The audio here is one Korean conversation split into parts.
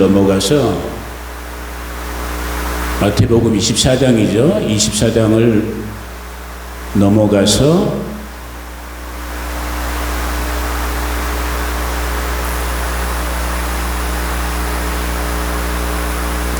넘어가서 마태복음 24장이죠. 24장을 넘어가서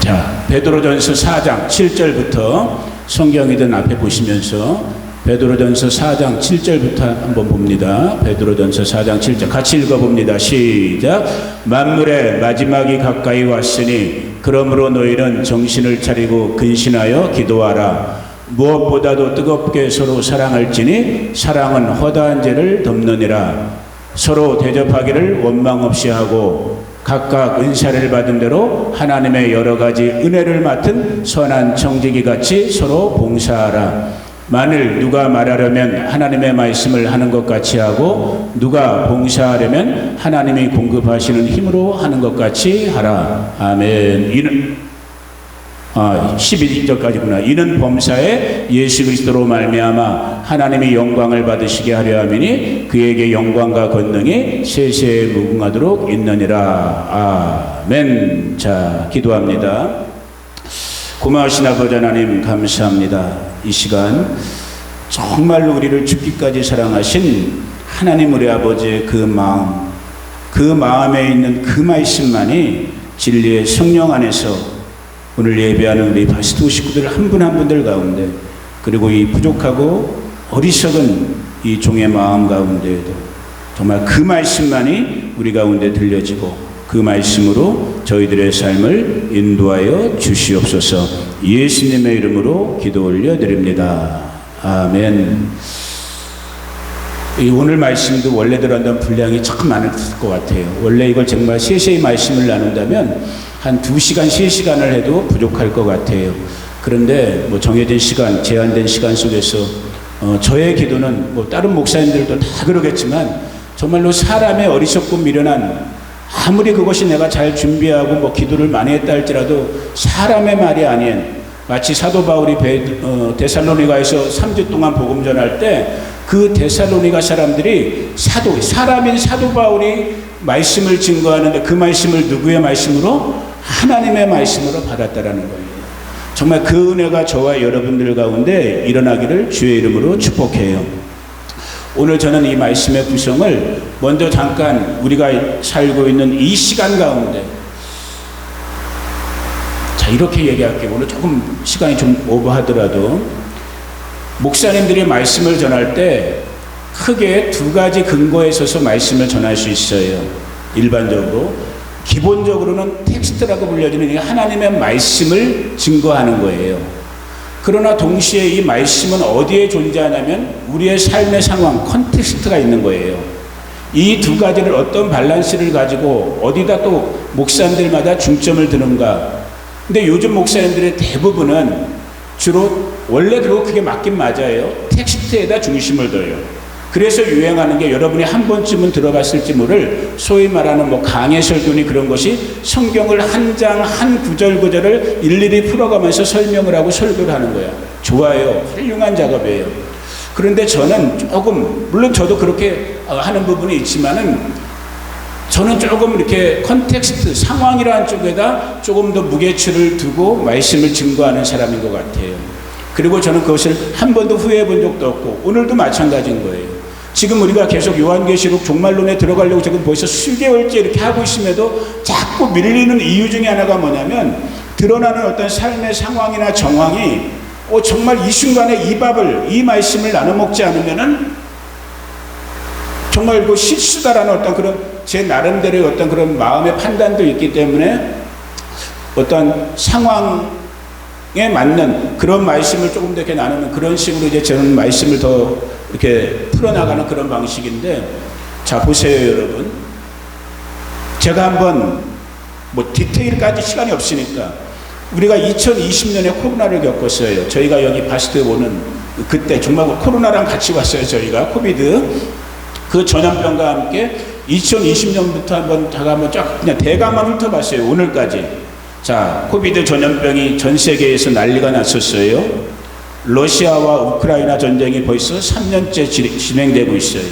자, 베드로전서 4장 7절부터 성경이든 앞에 보시면서 베드로전서 4장 7절부터 한번 봅니다. 베드로전서 4장 7절 같이 읽어봅니다. 시작. 만물의 마지막이 가까이 왔으니 그러므로 너희는 정신을 차리고 근신하여 기도하라. 무엇보다도 뜨겁게 서로 사랑할지니 사랑은 허다한 죄를 덮느니라. 서로 대접하기를 원망 없이 하고 각각 은사를 받은 대로 하나님의 여러 가지 은혜를 맡은 선한 청지기 같이 서로 봉사하라. 만일 누가 말하려면 하나님의 말씀을 하는 것 같이 하고 누가 봉사하려면 하나님이 공급하시는 힘으로 하는 것 같이 하라. 아멘. 이는 12절까지구나. 이는 범사에 예수 그리스도로 말미암아 하나님이 영광을 받으시게 하려 함이니 그에게 영광과 권능이 세세에 무궁하도록 있느니라. 아멘. 자, 기도합니다. 고마우신 아버지 하나님 감사합니다. 이 시간 정말로 우리를 죽기까지 사랑하신 하나님 우리 아버지의 그 마음, 그 마음에 있는 그 말씀만이 진리의 성령 안에서 오늘 예배하는 우리 바스토 식구들 한 분 한 분들 가운데, 그리고 이 부족하고 어리석은 이 종의 마음 가운데에도 정말 그 말씀만이 우리 가운데 들려지고 그 말씀으로 저희들의 삶을 인도하여 주시옵소서. 예수님의 이름으로 기도 올려드립니다. 아멘. 이 오늘 말씀도 원래대로 한다면 분량이 참 많을 것 같아요. 원래 이걸 정말 세세히 말씀을 나눈다면 한 2시간, 3시간을 해도 부족할 것 같아요. 그런데 뭐 정해진 시간, 제한된 시간 속에서 저의 기도는 뭐 다른 목사님들도 다 그러겠지만 정말로 사람의 어리석고 미련한, 아무리 그것이 내가 잘 준비하고 뭐 기도를 많이 했다 할지라도 사람의 말이 아닌, 마치 사도 바울이 데살로니가에서 3주 동안 복음 전할 때 그 데살로니가 사람들이 사람인 사도 바울이 말씀을 증거하는데 그 말씀을 누구의 말씀으로? 하나님의 말씀으로 받았다라는 거예요. 정말 그 은혜가 저와 여러분들 가운데 일어나기를 주의 이름으로 축복해요. 오늘 저는 이 말씀의 구성을 먼저 잠깐 우리가 살고 있는 이 시간 가운데, 자, 이렇게 얘기할게요. 오늘 조금 시간이 좀 오버하더라도 목사님들이 말씀을 전할 때 크게 2가지 근거에 서서 말씀을 전할 수 있어요. 일반적으로 기본적으로는 텍스트라고 불려지는 하나님의 말씀을 증거하는 거예요. 그러나 동시에 이 말씀은 어디에 존재하냐면 우리의 삶의 상황, 컨텍스트가 있는 거예요. 이 2가지를 어떤 밸런스를 가지고 어디다 또 목사님들마다 중점을 두는가. 근데 요즘 목사님들의 대부분은 주로 원래대로 그게 맞긴 맞아요. 텍스트에다 중심을 둬요. 그래서 유행하는 게 여러분이 한 번쯤은 들어봤을지 모를 소위 말하는 뭐 강해 설교니 그런 것이 성경을 한 장 한 구절 구절을 일일이 풀어가면서 설명을 하고 설교를 하는 거야. 좋아요. 훌륭한 작업이에요. 그런데 저는 조금, 물론 저도 그렇게 하는 부분이 있지만은 저는 조금 이렇게 컨텍스트, 상황이라는 쪽에다 조금 더 무게추를 두고 말씀을 증거하는 사람인 것 같아요. 그리고 저는 그것을 한 번도 후회해 본 적도 없고 오늘도 마찬가지인 거예요. 지금 우리가 계속 요한계시록 종말론에 들어가려고 지금 벌써 수개월째 이렇게 하고 있음에도 자꾸 밀리는 이유 중에 하나가 뭐냐면 드러나는 어떤 삶의 상황이나 정황이 정말 이 순간에 이 말씀을 나눠 먹지 않으면은 정말 그 실수다라는 어떤 그런 제 나름대로의 어떤 그런 마음의 판단도 있기 때문에 어떤 상황에 맞는 그런 말씀을 조금 더 이렇게 나누는 그런 식으로 이제 저는 말씀을 더 이렇게 풀어나가는 그런 방식인데, 자, 보세요, 여러분. 제가 한번 뭐 디테일까지 시간이 없으니까 우리가 2020년에 코로나를 겪었어요. 저희가 여기 바스트에 오는 그때 정말 코로나랑 같이 왔어요. 저희가 코비드 그 전염병과 함께 2020년부터 한번 쫙 그냥 대강만 훑어봤어요. 오늘까지. 자, 코비드 전염병이 전 세계에서 난리가 났었어요. 러시아와 우크라이나 전쟁이 벌써 3년째 진행되고 있어요.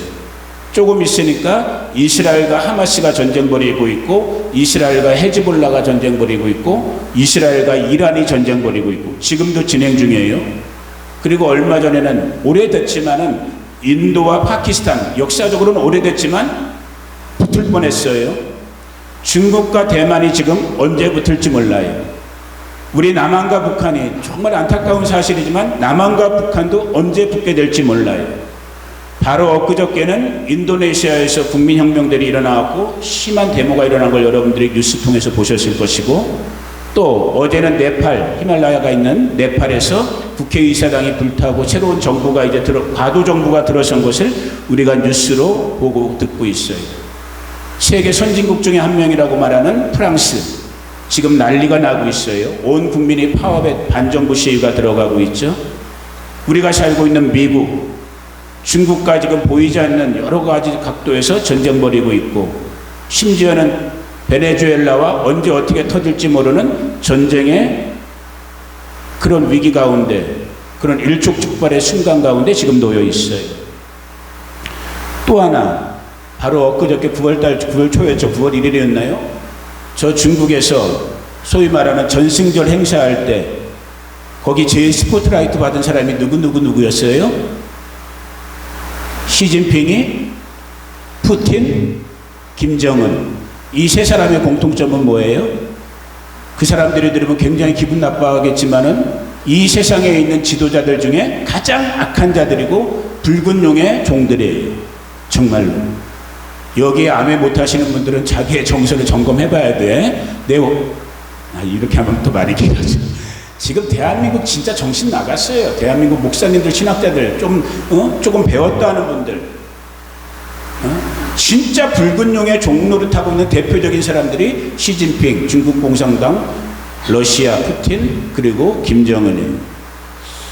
조금 있으니까 이스라엘과 하마스가 전쟁 벌이고 있고, 이스라엘과 헤즈볼라가 전쟁 벌이고 있고, 이스라엘과 이란이 전쟁 벌이고 있고, 지금도 진행 중이에요. 그리고 얼마 전에는 오래됐지만은 인도와 파키스탄, 역사적으로는 오래됐지만 붙을 뻔했어요. 중국과 대만이 지금 언제 붙을지 몰라요. 우리 남한과 북한이, 정말 안타까운 사실이지만 남한과 북한도 언제 붙게 될지 몰라요. 바로 엊그저께는 인도네시아에서 국민혁명들이 일어나고 심한 데모가 일어난 걸 여러분들이 뉴스 통해서 보셨을 것이고, 또 어제는 네팔, 히말라야가 있는 네팔에서 국회의사당이 불타고 새로운 정부가 이제 과도 정부가 들어선 것을 우리가 뉴스로 보고 듣고 있어요. 세계 선진국 중에 한 명이라고 말하는 프랑스, 지금 난리가 나고 있어요. 온 국민이 파업에 반정부 시위가 들어가고 있죠. 우리가 살고 있는 미국, 중국과 지금 보이지 않는 여러 가지 각도에서 전쟁 벌이고 있고, 심지어는 베네수엘라와 언제 어떻게 터질지 모르는 전쟁의 그런 위기 가운데, 그런 일촉즉발의 순간 가운데 지금 놓여 있어요. 또 하나, 바로 엊그저께 9월 초였죠. 9월 1일이었나요? 저 중국에서 소위 말하는 전승절 행사할 때 거기 제일 스포트라이트 받은 사람이 누구였어요? 시진핑이, 푸틴, 김정은, 이 세 사람의 공통점은 뭐예요? 그 사람들이 들으면 굉장히 기분 나빠하겠지만은 이 세상에 있는 지도자들 중에 가장 악한 자들이고 붉은 용의 종들이에요. 정말로. 여기에 암에 못하시는 분들은 자기의 정서를 점검해봐야 돼. 이렇게 하면 또 말이 길어져. 지금 대한민국 진짜 정신 나갔어요. 대한민국 목사님들, 신학자들, 조금 배웠다 하는 분들. 진짜 붉은 용의 종 노릇하고 있는 대표적인 사람들이 시진핑, 중국 공산당, 러시아, 푸틴, 그리고 김정은이에요.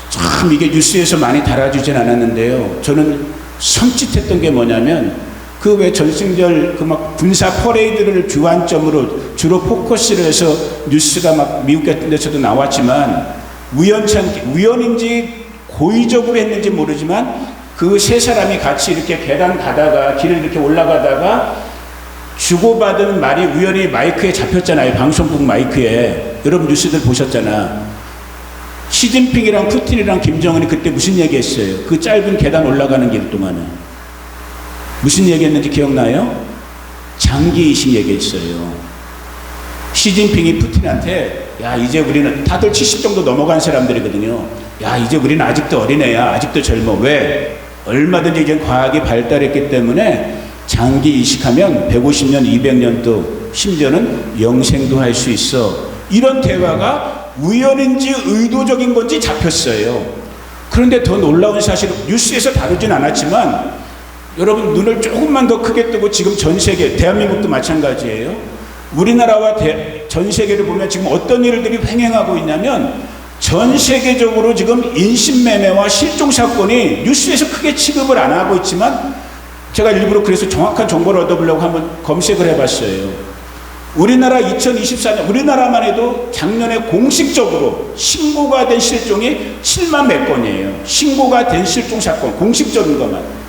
참 이게 뉴스에서 많이 달아주진 않았는데요. 저는 섬찟했던 게 뭐냐면, 그 왜 전승절 그 막 군사 퍼레이드를 주안점으로 주로 포커스를 해서 뉴스가 막 미국 같은 데서도 나왔지만, 우연인지 고의적으로 했는지 모르지만 그 세 사람이 같이 이렇게 계단 가다가, 길을 이렇게 올라가다가 주고받은 말이 우연히 마이크에 잡혔잖아요. 방송국 마이크에. 여러분 뉴스들 보셨잖아. 시진핑이랑 푸틴이랑 김정은이 그때 무슨 얘기했어요? 그 짧은 계단 올라가는 길 동안에 무슨 얘기했는지 기억나요? 장기이식 얘기했어요. 시진핑이 푸틴한테, 야 이제 우리는 다들 70 정도 넘어간 사람들이거든요. 야 이제 우리는 아직도 어린애야. 아직도 젊어. 왜? 얼마든지 이제 과학이 발달했기 때문에 장기 이식하면 150년, 200년 또 심지어는 영생도 할 수 있어. 이런 대화가 우연인지 의도적인 건지 잡혔어요. 그런데 더 놀라운 사실은 뉴스에서 다루진 않았지만, 여러분 눈을 조금만 더 크게 뜨고 지금 전 세계, 대한민국도 마찬가지예요. 우리나라와 전 세계를 보면 지금 어떤 일들이 횡행하고 있냐면, 전 세계적으로 지금 인신매매와 실종 사건이 뉴스에서 크게 취급을 안 하고 있지만, 제가 일부러 그래서 정확한 정보를 얻어보려고 한번 검색을 해봤어요. 우리나라 2024년, 우리나라만 해도 작년에 공식적으로 신고가 된 실종이 7만 몇 건이에요. 신고가 된 실종 사건, 공식적인 것만.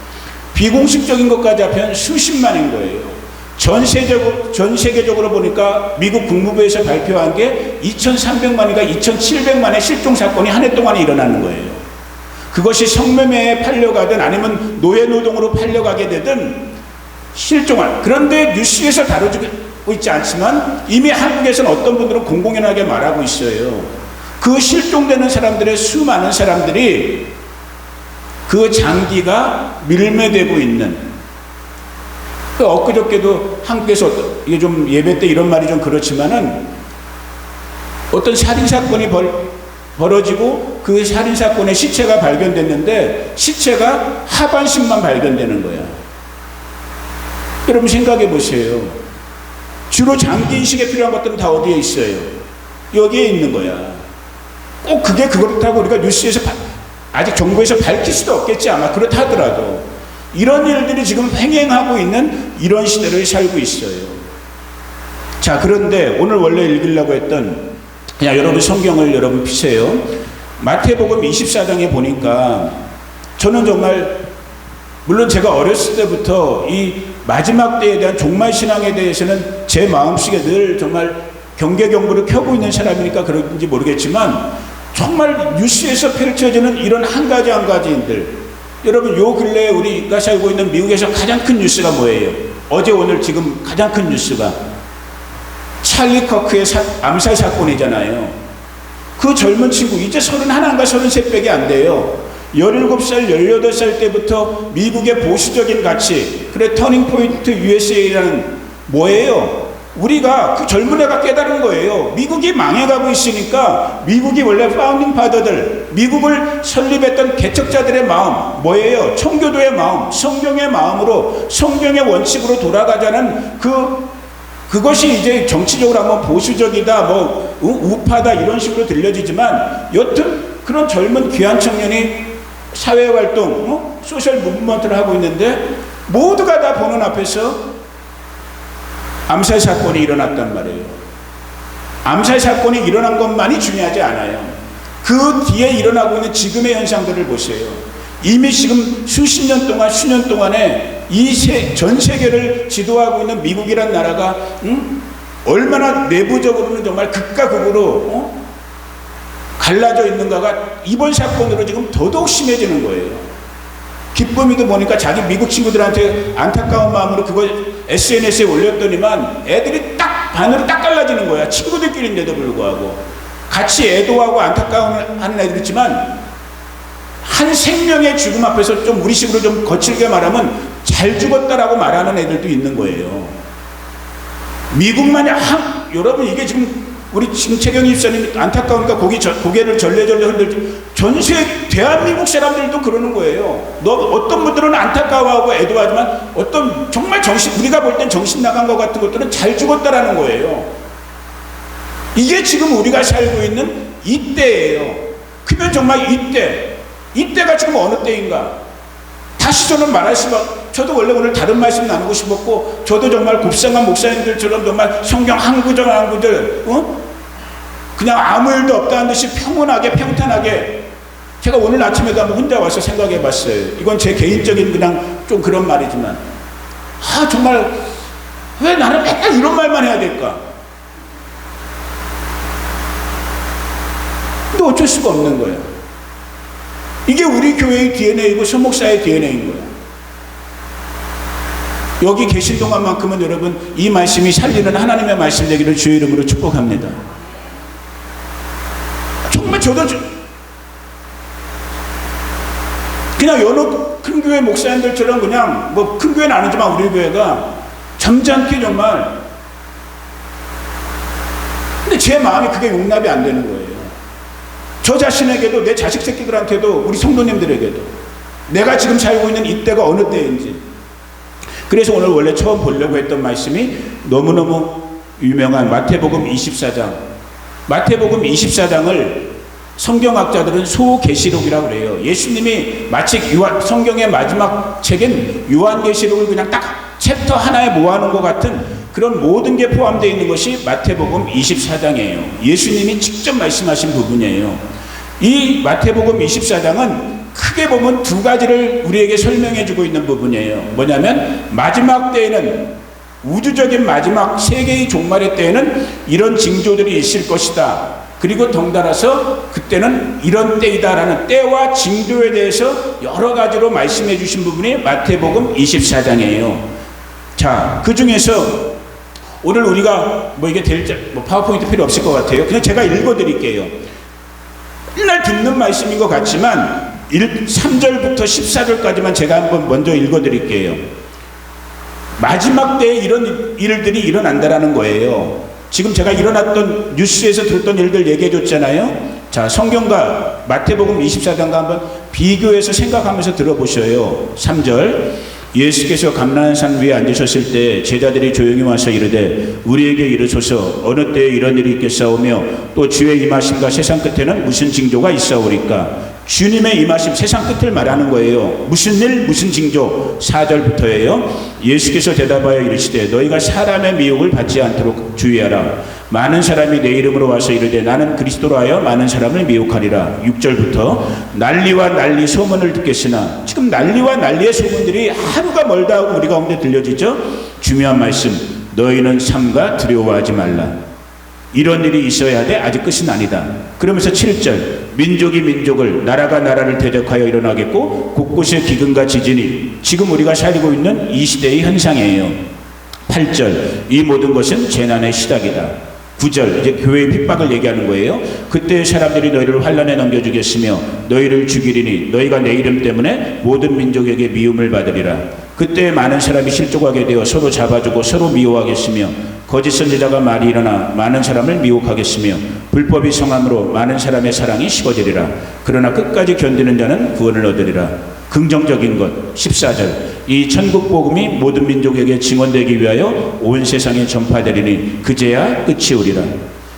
비공식적인 것까지 합하면 수십만인 거예요. 전 세계적으로 보니까 미국 국무부에서 발표한 게 2,300만인가 2,700만의 실종 사건이 한 해 동안에 일어나는 거예요. 그것이 성매매에 팔려가든 아니면 노예노동으로 팔려가게 되든 실종한. 그런데 뉴스에서 다뤄지고 있지 않지만 이미 한국에서는 어떤 분들은 공공연하게 말하고 있어요. 그 실종되는 사람들의 수많은 사람들이 그 장기가 밀매되고 있는, 엊그저께도 한국에서, 이게 좀 예배 때 이런 말이 좀 그렇지만은, 어떤 살인사건이 벌어지고 그 살인사건의 시체가 발견됐는데 시체가 하반신만 발견되는 거야. 여러분 생각해 보세요. 주로 장기이식에 필요한 것들은 다 어디에 있어요? 여기에 있는 거야. 꼭 그게 그렇다고 우리가 뉴스에서 아직 정부에서 밝힐 수도 없겠지. 아마 그렇다 하더라도 이런 일들이 지금 횡행하고 있는 이런 시대를 살고 있어요. 자, 그런데 오늘 원래 읽으려고 했던, 그냥 여러분 성경을 여러분 피세요. 마태복음 24장에 보니까 저는 정말 물론 제가 어렸을 때부터 이 마지막 때에 대한 종말 신앙에 대해서는 제 마음속에 늘 정말 경계경보를 켜고 있는 사람이니까 그런지 모르겠지만, 정말 뉴스에서 펼쳐지는 이런 한 가지들, 여러분 요 근래에 우리가 살고 있는 미국에서 가장 큰 뉴스가 뭐예요? 어제 오늘 지금 가장 큰 뉴스가 찰리 커크의 암살 사건이잖아요. 그 젊은 친구 이제 31인가 33밖에 안 돼요. 17살, 18살 때부터 미국의 보수적인 가치, 그래 터닝 포인트 USA라는 뭐예요? 우리가 그 젊은 애가 깨달은 거예요. 미국이 망해가고 있으니까 미국이 원래 파운딩 파더들, 미국을 설립했던 개척자들의 마음 뭐예요? 청교도의 마음, 성경의 마음으로, 성경의 원칙으로 돌아가자는 그것이 이제 정치적으로 하면 보수적이다, 뭐 우파다 이런 식으로 들려지지만, 여튼 그런 젊은 귀한 청년이 사회활동, 소셜 무브먼트를 하고 있는데 모두가 다 보는 앞에서 암살 사건이 일어났단 말이에요. 암살 사건이 일어난 것만이 중요하지 않아요. 그 뒤에 일어나고 있는 지금의 현상들을 보세요. 이미 지금 수십 년 동안, 수년 동안에 전 세계를 지도하고 있는 미국이란 나라가 얼마나 내부적으로는 정말 극과 극으로 갈라져 있는가가 이번 사건으로 지금 더더욱 심해지는 거예요. 기쁨이도 보니까 자기 미국 친구들한테 안타까운 마음으로 그걸 SNS에 올렸더니만 애들이 딱 반으로 딱 갈라지는 거야. 친구들끼리인데도 불구하고 같이 애도하고 안타까워하는 애들 있지만, 한 생명의 죽음 앞에서 좀 우리식으로 좀 거칠게 말하면 잘 죽었다라고 말하는 애들도 있는 거예요. 미국만이 여러분 이게 지금 우리 지금 최경희 집사님 안타까우니까 고개를 절레절레 흔들지, 전세 대한민국 사람들도 그러는 거예요. 어떤 분들은 안타까워하고 애도하지만 어떤 정말 우리가 볼 땐 정신 나간 것 같은 것들은 잘 죽었다라는 거예요. 이게 지금 우리가 살고 있는 이때예요. 그러면 정말 이때가 지금 어느 때인가? 다시 저는 말할 수밖에, 저도 원래 오늘 다른 말씀 나누고 싶었고, 저도 정말 곱상한 목사님들처럼 정말 성경 한 구절 그냥 아무 일도 없다는 듯이 평온하게 평탄하게, 제가 오늘 아침에도 한번 혼자 와서 생각해 봤어요. 이건 제 개인적인 그냥 좀 그런 말이지만, 정말 왜 나는 맨날 이런 말만 해야 될까? 근데 어쩔 수가 없는 거예요. 이게 우리 교회의 DNA이고 서목사의 DNA인 거예요. 여기 계신 동안만큼은 여러분 이 말씀이 살리는 하나님의 말씀 되기를 주의 이름으로 축복합니다. 정말 저도 그냥 여러 큰 교회 목사님들처럼 그냥 뭐 큰 교회는 아니지만 우리 교회가 점잖게 정말, 근데 제 마음이 그게 용납이 안 되는 거예요. 저 자신에게도, 내 자식 새끼들한테도, 우리 성도님들에게도 내가 지금 살고 있는 이때가 어느 때인지. 그래서 오늘 원래 처음 보려고 했던 말씀이 너무너무 유명한 마태복음 24장. 마태복음 24장을 성경학자들은 소계시록이라고 그래요. 예수님이 마치 성경의 마지막 책인 요한계시록을 그냥 딱 챕터 하나에 모아놓은 것 같은 그런 모든 게 포함되어 있는 것이 마태복음 24장이에요. 예수님이 직접 말씀하신 부분이에요. 이 마태복음 24장은 크게 보면 두 가지를 우리에게 설명해 주고 있는 부분이에요. 뭐냐면 마지막 때에는, 우주적인 마지막 세계의 종말의 때에는 이런 징조들이 있을 것이다. 그리고 덩달아서 그때는 이런 때이다라는 때와 징조에 대해서 여러 가지로 말씀해 주신 부분이 마태복음 24장이에요. 자, 그 중에서 오늘 우리가 이게 파워포인트 필요 없을 것 같아요. 그냥 제가 읽어 드릴게요. 맨날 듣는 말씀인 것 같지만 3절부터 14절까지만 제가 한번 먼저 읽어 드릴게요. 마지막 때에 이런 일들이 일어난다라는 거예요. 지금 제가 일어났던 뉴스에서 들었던 일들 얘기해 줬잖아요. 자, 성경과 마태복음 24장과 한번 비교해서 생각하면서 들어보셔요. 3절. 예수께서 감람산 위에 앉으셨을 때 제자들이 조용히 와서 이르되 우리에게 이르소서 어느 때에 이런 일이 있겠사오며 또 주의 임하심과 세상 끝에는 무슨 징조가 있사오리까? 주님의 임하심, 세상 끝을 말하는 거예요. 무슨 일, 무슨 징조? 4절부터예요. 예수께서 대답하여 이르시되 너희가 사람의 미혹을 받지 않도록 주의하라. 많은 사람이 내 이름으로 와서 이르되 나는 그리스도로 하여 많은 사람을 미혹하리라. 6절부터 난리와 난리 소문을 듣겠으나, 지금 난리와 난리의 소문들이 하루가 멀다 하고 우리 가운데 들려지죠. 중요한 말씀, 너희는 삼가 두려워하지 말라. 이런 일이 있어야 돼. 아직 끝은 아니다. 그러면서 7절, 민족이 민족을, 나라가 나라를 대적하여 일어나겠고 곳곳에 기근과 지진이 지금 우리가 살고 있는 이 시대의 현상이에요. 8절, 이 모든 것은 재난의 시작이다. 9절, 이제 교회의 핍박을 얘기하는 거예요. 그때 사람들이 너희를 환난에 넘겨주겠으며 너희를 죽이리니 너희가 내 이름 때문에 모든 민족에게 미움을 받으리라. 그때 많은 사람이 실족하게 되어 서로 잡아주고 서로 미워하겠으며 거짓 선지자가 말이 일어나 많은 사람을 미혹하겠으며 불법이 성함으로 많은 사람의 사랑이 식어지리라. 그러나 끝까지 견디는 자는 구원을 얻으리라. 긍정적인 것 14절, 이 천국 복음이 모든 민족에게 증언되기 위하여 온 세상에 전파되리니 그제야 끝이 오리라.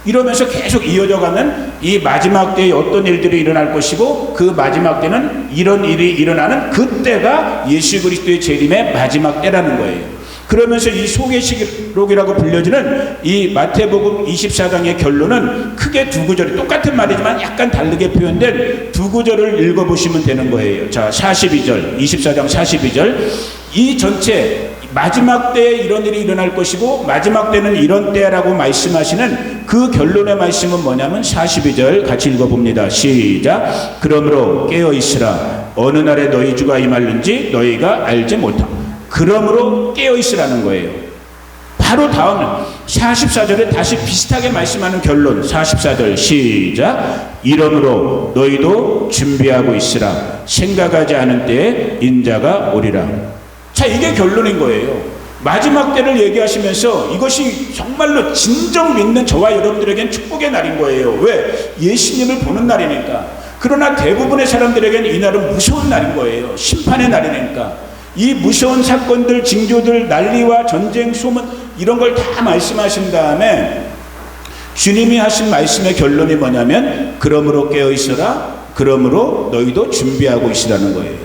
이러면서 계속 이어져가는 이 마지막 때에 어떤 일들이 일어날 것이고 그 마지막 때는 이런 일이 일어나는 그때가 예수 그리스도의 재림의 마지막 때라는 거예요. 그러면서 이 소개시록이라고 불려지는 이 마태복음 24장의 결론은 크게 두 구절이 똑같은 말이지만 약간 다르게 표현된 두 구절을 읽어보시면 되는 거예요. 자, 42절, 24장 42절, 이 전체 마지막 때에 이런 일이 일어날 것이고 마지막 때는 이런 때라고 말씀하시는 그 결론의 말씀은 뭐냐면 42절 같이 읽어봅니다. 시작. 그러므로 깨어있으라. 어느 날에 너희 주가 임할는지 너희가 알지 못함. 그러므로 깨어있으라는 거예요. 바로 다음 44절에 다시 비슷하게 말씀하는 결론. 44절 시작. 이러므로 너희도 준비하고 있으라. 생각하지 않은 때에 인자가 오리라. 자, 이게 결론인 거예요. 마지막 때를 얘기하시면서 이것이 정말로 진정 믿는 저와 여러분들에겐 축복의 날인 거예요. 왜? 예수님을 보는 날이니까. 그러나 대부분의 사람들에겐 이 날은 무서운 날인 거예요. 심판의 날이니까. 이 무서운 사건들, 징조들, 난리와 전쟁, 소문 이런 걸 다 말씀하신 다음에 주님이 하신 말씀의 결론이 뭐냐면 그러므로 깨어있어라. 그러므로 너희도 준비하고 있으라는 거예요.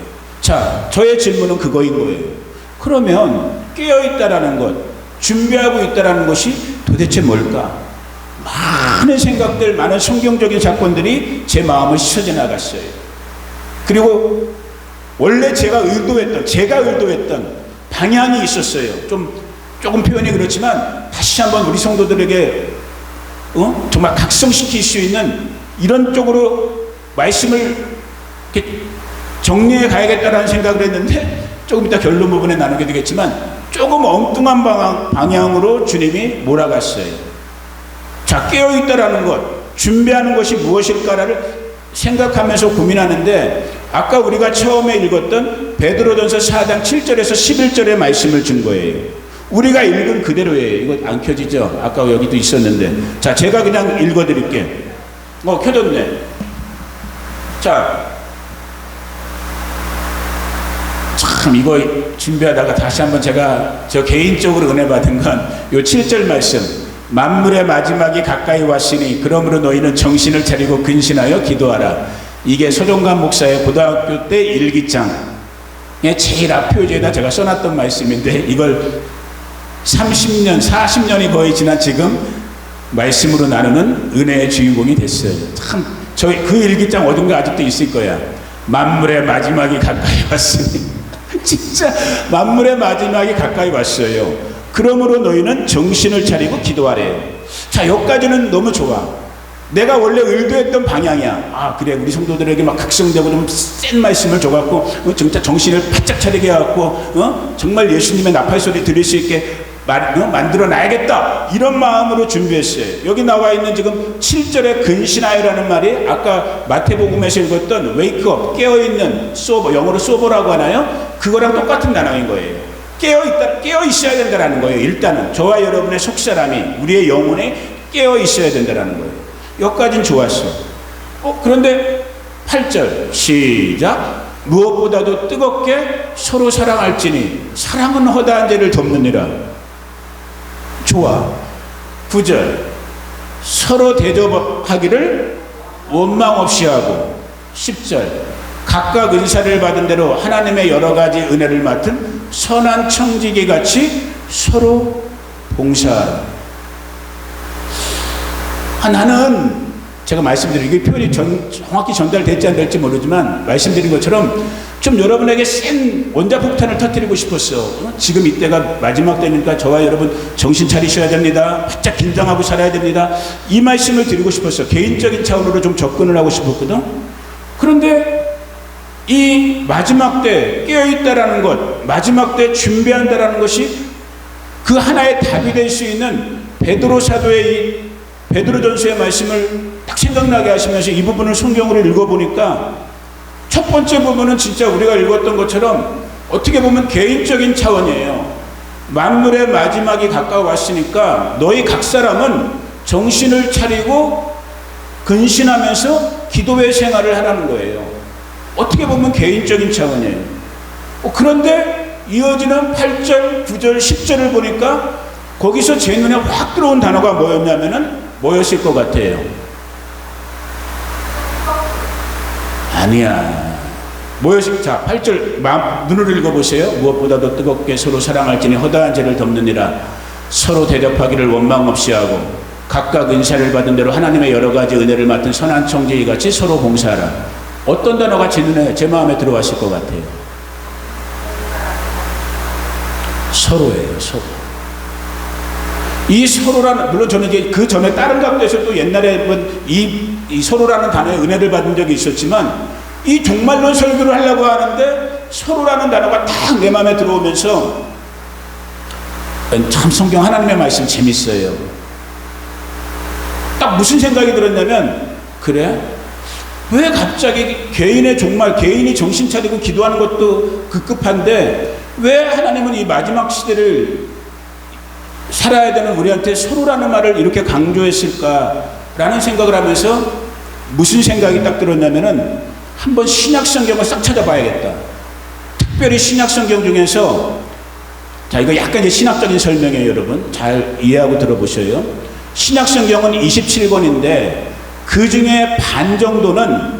자, 저의 질문은 그거인 거예요. 그러면 깨어있다라는 것, 준비하고 있다라는 것이 도대체 뭘까? 많은 생각들, 많은 성경적인 사건들이 제 마음을 씻어 지나갔어요. 그리고 원래 제가 의도했던 방향이 있었어요. 조금 표현이 그렇지만 다시 한번 우리 성도들에게 정말 각성시킬 수 있는 이런 쪽으로 말씀을 이렇게 정리해 가야겠다라는 생각을 했는데 조금 이따 결론 부분에 나누게 되겠지만 조금 엉뚱한 방향으로 주님이 몰아갔어요. 자, 깨어있다라는 것, 준비하는 것이 무엇일까를 생각하면서 고민하는데 아까 우리가 처음에 읽었던 베드로전서 4장 7절에서 11절의 말씀을 준 거예요. 우리가 읽은 그대로예요. 이거 안 켜지죠? 아까 여기도 있었는데. 자, 제가 그냥 읽어드릴게요. 켜졌네. 자, 참 이거 준비하다가 다시 한번 제가 저 개인적으로 은혜 받은 건 요 7절 말씀. 만물의 마지막이 가까이 왔으니 그러므로 너희는 정신을 차리고 근신하여 기도하라. 이게 서정관 목사의 고등학교 때 일기장의 제일 앞 표지에다 제가 써놨던 말씀인데 이걸 30년, 40년이 거의 지난 지금 말씀으로 나누는 은혜의 주인공이 됐어요. 참, 저희 그 일기장 어딘가 아직도 있을 거야. 만물의 마지막이 가까이 왔으니 진짜 만물의 마지막이 가까이 왔어요. 그러므로 너희는 정신을 차리고 기도하래요. 자, 여기까지는 너무 좋아. 내가 원래 의도했던 방향이야. 아, 그래, 우리 성도들에게 막 각성되고 좀 센 말씀을 줘갖고 진짜 정신을 바짝 차리게 해갖고 정말 예수님의 나팔소리 들을 수 있게 만들어놔야겠다, 이런 마음으로 준비했어요. 여기 나와 있는 지금 7절에 근신하여라는 말이 아까 마태복음에서 읽었던 웨이크업, 깨어있는, 소버, 영어로 소버라고 하나요? 그거랑 똑같은 단어인 거예요. 깨어 있어야 된다는 거예요. 일단은 저와 여러분의 속사람이, 우리의 영혼에 깨어 있어야 된다는 거예요. 여기까지는 좋았어. 그런데 8절 시작. 무엇보다도 뜨겁게 서로 사랑할지니 사랑은 허다한 죄를 덮느니라. 좋아. 9절 서로 대접하기를 원망 없이 하고 10절 각각 은사를 받은 대로 하나님의 여러 가지 은혜를 맡은 선한 청지기 같이 서로 봉사하라. 나는 제가 말씀드린 이게 표현이 정확히 전달될지 안 될지 모르지만 말씀드린 것처럼 좀 여러분에게 센 원자폭탄을 터뜨리고 싶었어. 지금 이때가 마지막 때니까 저와 여러분 정신 차리셔야 됩니다. 바짝 긴장하고 살아야 됩니다. 이 말씀을 드리고 싶었어. 개인적인 차원으로 좀 접근을 하고 싶었거든. 그런데 이 마지막 때 깨어있다라는 것, 마지막 때 준비한다라는 것이 그 하나의 답이 될 수 있는 베드로 사도의 이 베드로전서의 말씀을 딱 생각나게 하시면서 이 부분을 성경으로 읽어보니까 첫 번째 부분은 진짜 우리가 읽었던 것처럼 어떻게 보면 개인적인 차원이에요. 만물의 마지막이 가까워왔으니까 너희 각 사람은 정신을 차리고 근신하면서 기도의 생활을 하라는 거예요. 어떻게 보면 개인적인 차원이에요. 그런데 이어지는 8절, 9절, 10절을 보니까 거기서 제 눈에 확 들어온 단어가 뭐였을 것 같아요? 아니야. 자, 8절 눈으로 읽어보세요. 무엇보다도 뜨겁게 서로 사랑할지니 허다한 죄를 덮느니라. 서로 대접하기를 원망 없이 하고 각각 은사를 받은 대로 하나님의 여러 가지 은혜를 맡은 선한 청지기 같이 서로 봉사하라. 어떤 단어가 제 눈에, 제 마음에 들어왔을 것 같아요? 서로예요, 서로. 이 서로라는, 물론 저는 이제 그 전에 다른 각도에서 또 옛날에 이 서로라는 단어에 은혜를 받은 적이 있었지만 이 종말론 설교를 하려고 하는데 서로라는 단어가 딱 내 마음에 들어오면서 참 성경 하나님의 말씀 재밌어요. 딱 무슨 생각이 들었냐면, 그래? 왜 갑자기 개인의 종말, 개인이 정신 차리고 기도하는 것도 급급한데 왜 하나님은 이 마지막 시대를 살아야 되는 우리한테 서로라는 말을 이렇게 강조했을까라는 생각을 하면서 무슨 생각이 딱 들었냐면은 한번 신약 성경을 싹 찾아봐야겠다. 특별히 신약 성경 중에서, 자, 이거 약간 이제 신학적인 설명이에요, 여러분. 잘 이해하고 들어보셔요. 신약 성경은 27권인데 그 중에 반 정도는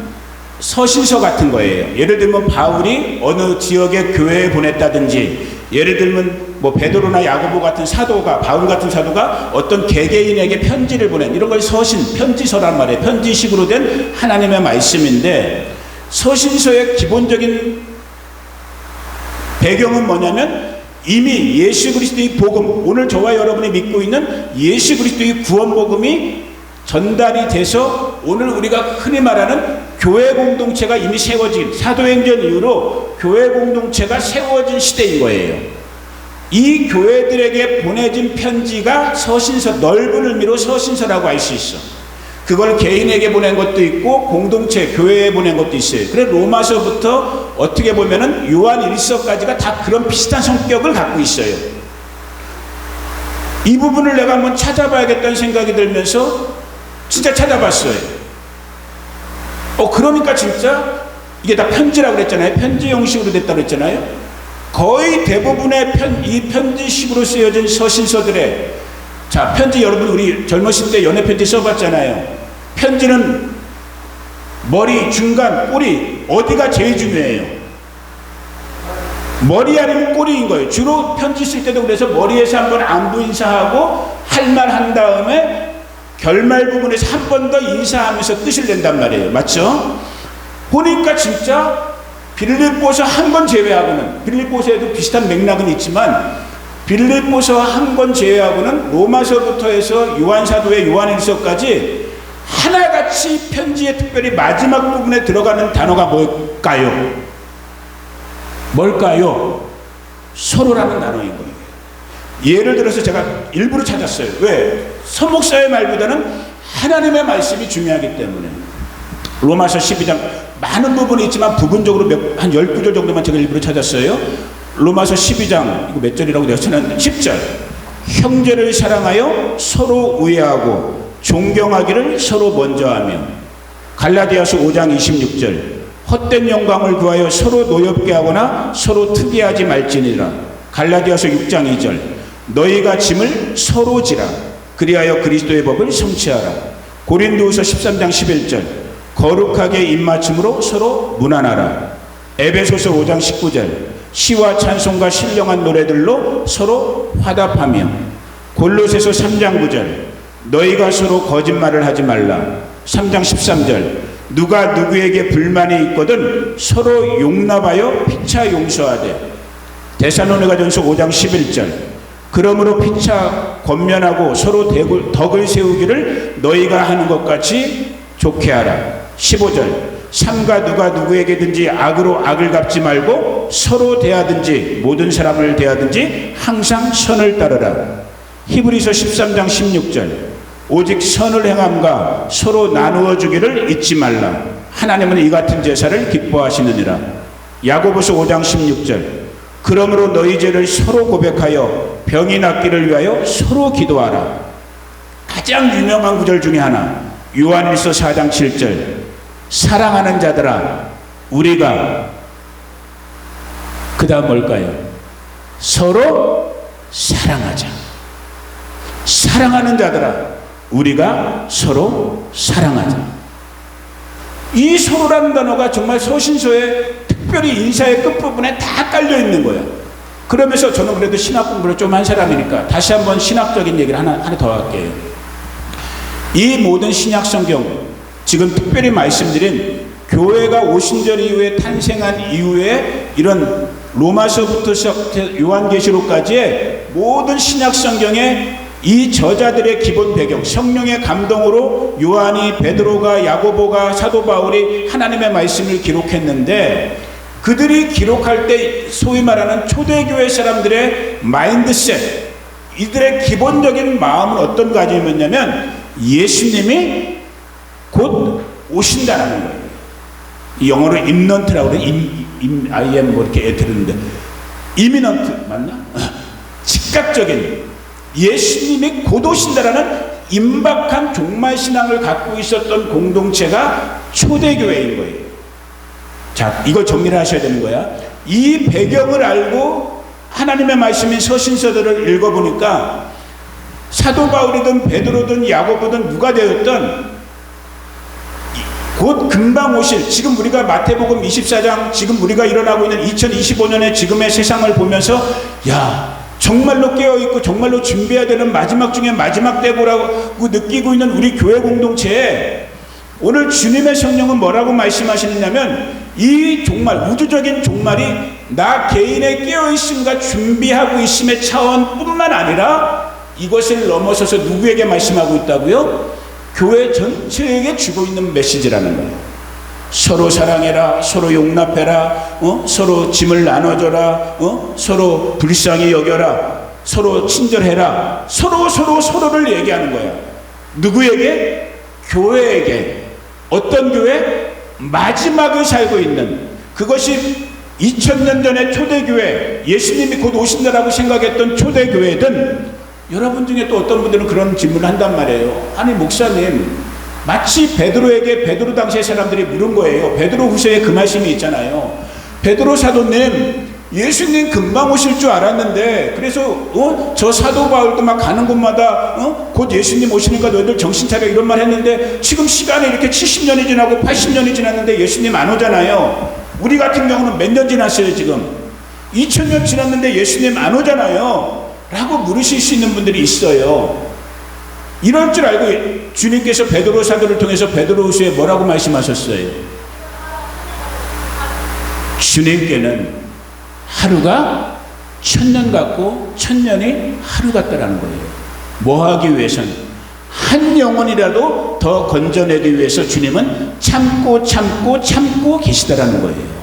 서신서 같은 거예요. 예를 들면 바울이 어느 지역의 교회에 보냈다든지, 예를 들면 뭐 베드로나 야고보 같은 사도가, 바울 같은 사도가 어떤 개개인에게 편지를 보낸, 이런 걸 서신, 편지서란 말이에요. 편지식으로 된 하나님의 말씀인데, 서신서의 기본적인 배경은 뭐냐면 이미 예수 그리스도의 복음, 오늘 저와 여러분이 믿고 있는 예수 그리스도의 구원 복음이 전달이 돼서 오늘 우리가 흔히 말하는 교회 공동체가 이미 세워진, 사도행전 이후로 교회 공동체가 세워진 시대인 거예요. 이 교회들에게 보내진 편지가 서신서, 넓은 의미로 서신서라고 할 수 있어. 그걸 개인에게 보낸 것도 있고 공동체, 교회에 보낸 것도 있어요. 그래 로마서부터 어떻게 보면은 요한 1서까지가 다 그런 비슷한 성격을 갖고 있어요. 이 부분을 내가 한번 찾아봐야겠다는 생각이 들면서 진짜 찾아봤어요. 그러니까 진짜 이게 다 편지라고 그랬잖아요. 편지 형식으로 됐다고 그랬잖아요. 거의 대부분의 이 편지식으로 쓰여진 서신서들의, 자, 편지 여러분 우리 젊으실 때 연애 편지 써봤잖아요. 편지는 머리, 중간, 꼬리 어디가 제일 중요해요? 머리 아니면 꼬리인 거예요. 주로 편지 쓸 때도 그래서 머리에서 한번 안부 인사하고 할 말 한 다음에 결말 부분에서 한 번 더 인사하면서 뜻을 낸단 말이에요. 맞죠? 보니까 진짜 빌립보서 한 권 제외하고는, 빌립보서에도 비슷한 맥락은 있지만 빌립보서 한 권 제외하고는 로마서부터 해서 요한사도의 요한일서까지 하나같이 편지의 특별히 마지막 부분에 들어가는 단어가 뭘까요? 서로라는 단어인 거예요. 예를 들어서 제가 일부러 찾았어요. 왜? 서목사의 말보다는 하나님의 말씀이 중요하기 때문에. 로마서 12장 많은 부분이 있지만 부분적으로 한 12절 정도만 제가 일부러 찾았어요. 로마서 12장, 이거 몇 절이라고 내가 쳐놨는데 10절. 형제를 사랑하여 서로 우애하고 존경하기를 서로 먼저 하며. 갈라디아서 5장 26절. 헛된 영광을 구하여 서로 노엽게 하거나 서로 특이하지 말지니라. 갈라디아서 6장 2절. 너희가 짐을 서로 지라. 그리하여 그리스도의 법을 성취하라. 고린도후서 13장 11절. 거룩하게 입맞춤으로 서로 문안하라. 에베소서 5장 19절 시와 찬송과 신령한 노래들로 서로 화답하며. 골로새서 3장 9절 너희가 서로 거짓말을 하지 말라. 3장 13절 누가 누구에게 불만이 있거든 서로 용납하여 피차 용서하되. 데살로니가전서 5장 11절 그러므로 피차 권면하고 서로 덕을 세우기를 너희가 하는 것 같이 좋게 하라. 15절 삼가 누가 누구에게든지 악으로 악을 갚지 말고 서로 대하든지 모든 사람을 대하든지 항상 선을 따르라. 히브리서 13장 16절 오직 선을 행함과 서로 나누어 주기를 잊지 말라. 하나님은 이 같은 제사를 기뻐하시느니라. 야고보서 5장 16절 그러므로 너희 죄를 서로 고백하여 병이 낫기를 위하여 서로 기도하라. 가장 유명한 구절 중에 하나 요한일서 4장 7절 사랑하는 자들아 우리가 그 다음 뭘까요? 서로 사랑하자. 사랑하는 자들아 우리가 서로 사랑하자. 이 서로라는 단어가 정말 서신서에 특별히 인사의 끝부분에 다 깔려 있는 거예요. 그러면서 저는 그래도 신학 공부를 좀 한 사람이니까 다시 한번 신학적인 얘기를 하나 더 할게요. 이 모든 신약 성경 지금 특별히 말씀드린 교회가 오순절 이후에 탄생한 이후에 이런 로마서부터 시작해 요한계시록까지의 모든 신약 성경에 이 저자들의 기본 배경, 성령의 감동으로 요한이, 베드로가, 야고보가, 사도 바울이 하나님의 말씀을 기록했는데 그들이 기록할 때 소위 말하는 초대교회 사람들의 마인드셋, 이들의 기본적인 마음은 어떤 가짐이었냐면 예수님이 곧 오신다라는 거예요. 영어로 imminent라고 그래. I am 뭐 이렇게 들었는데 imminent 맞나? 즉각적인 예수님이 곧 오신다라는 임박한 종말신앙을 갖고 있었던 공동체가 초대교회인 거예요. 자, 이거 정리를 하셔야 되는 거야. 이 배경을 알고 하나님의 말씀인 서신서들을 읽어보니까 사도 바울이든 베드로든 야고보든 누가 되었든 곧 금방 오실, 지금 우리가 마태복음 24장 지금 우리가 일어나고 있는 2025년의 지금의 세상을 보면서 야 정말로 깨어있고 정말로 준비해야 되는 마지막 중에 마지막 때고라고 느끼고 있는 우리 교회 공동체에 오늘 주님의 성령은 뭐라고 말씀하시느냐면 이 종말, 우주적인 종말이 나 개인의 깨어있음과 준비하고 있음의 차원뿐만 아니라 이것을 넘어서서 누구에게 말씀하고 있다고요? 교회 전체에게 주고 있는 메시지라는 거예요. 서로 사랑해라, 서로 용납해라, 서로 짐을 나눠줘라, 서로 불쌍히 여겨라, 서로 친절해라, 서로를 얘기하는 거야. 누구에게? 교회에게. 어떤 교회? 마지막을 살고 있는, 그것이 2000년 전의 초대교회, 예수님이 곧 오신다라고 생각했던 초대교회든 여러분 중에 또 어떤 분들은 그런 질문을 한단 말이에요. 아니 목사님, 마치 베드로에게 베드로 당시의 사람들이 물은 거예요. 베드로 후서에 그 말씀이 있잖아요. 베드로 사도님, 예수님 금방 오실 줄 알았는데 그래서 저 사도 바울도 막 가는 곳마다 곧 예수님 오시니까 너희들 정신 차려 이런 말 했는데 지금 시간이 이렇게 70년이 지나고 80년이 지났는데 예수님 안 오잖아요. 우리 같은 경우는 몇 년 지났어요. 지금 2000년 지났는데 예수님 안 오잖아요 라고 물으실 수 있는 분들이 있어요. 이럴 줄 알고 주님께서 베드로 사도를 통해서 베드로후서에 뭐라고 말씀하셨어요? 주님께는 하루가 1000년 같고 1000년이 하루 같다라는 거예요. 뭐 하기 위해서는 한 영혼이라도 더 건져내기 위해서 주님은 참고 계시다라는 거예요.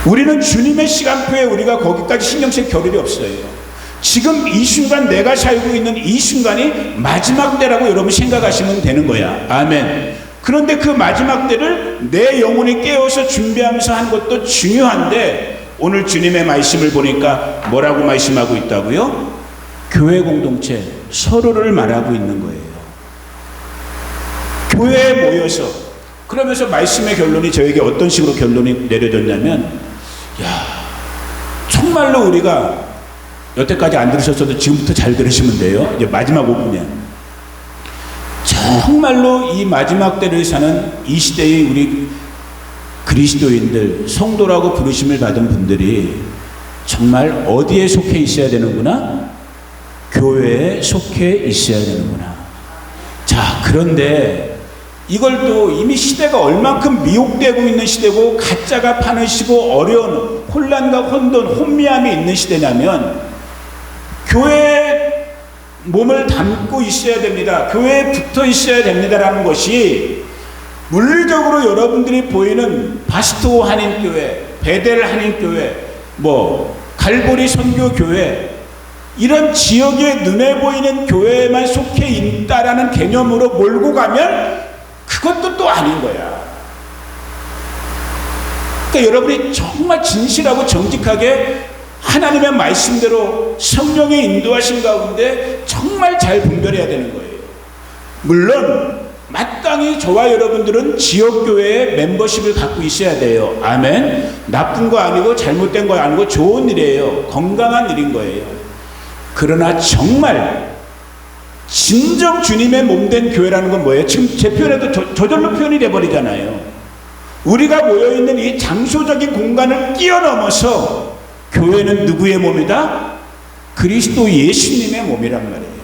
우리는 주님의 시간표에 우리가 거기까지 신경 쓸 겨를이 없어요. 지금 이 순간 내가 살고 있는 이 순간이 마지막 때라고 여러분 생각하시면 되는 거야. 아멘. 그런데 그 마지막 때를 내 영혼이 깨어서 준비하면서 하는 것도 중요한데 오늘 주님의 말씀을 보니까 뭐라고 말씀하고 있다고요? 교회 공동체 서로를 말하고 있는 거예요. 교회에 모여서 그러면서 말씀의 결론이 저에게 어떤 식으로 결론이 내려졌냐면 정말로 우리가 여태까지 안 들으셨어도 지금부터 잘 들으시면 돼요. 이제 마지막 5분이야. 정말로 이 마지막 때를 사는 이 시대의 우리 그리스도인들, 성도라고 부르심을 받은 분들이 정말 어디에 속해 있어야 되는구나? 교회에 속해 있어야 되는구나. 자, 그런데 이걸 또 이미 시대가 얼만큼 미혹되고 있는 시대고 가짜가 파내시고 어려운 혼란과 혼돈, 혼미함이 있는 시대냐면 교회에 몸을 담고 있어야 됩니다. 교회에 붙어 있어야 됩니다라는 것이 물리적으로 여러분들이 보이는 바스토 한인교회, 베델 한인교회, 갈보리 선교교회, 이런 지역에 눈에 보이는 교회에만 속해 있다라는 개념으로 몰고 가면 그것도 또 아닌 거야. 그러니까 여러분이 정말 진실하고 정직하게 하나님의 말씀대로 성령의 인도하신 가운데 정말 잘 분별해야 되는 거예요. 물론 마땅히 저와 여러분들은 지역교회에 멤버십을 갖고 있어야 돼요. 아멘. 나쁜 거 아니고 잘못된 거 아니고 좋은 일이에요. 건강한 일인 거예요. 그러나 정말 진정 주님의 몸된 교회라는 건 뭐예요? 지금 제 표현에도 저절로 표현이 돼버리잖아요. 우리가 모여있는 이 장소적인 공간을 뛰어넘어서 교회는 누구의 몸이다? 그리스도 예수님의 몸이란 말이에요.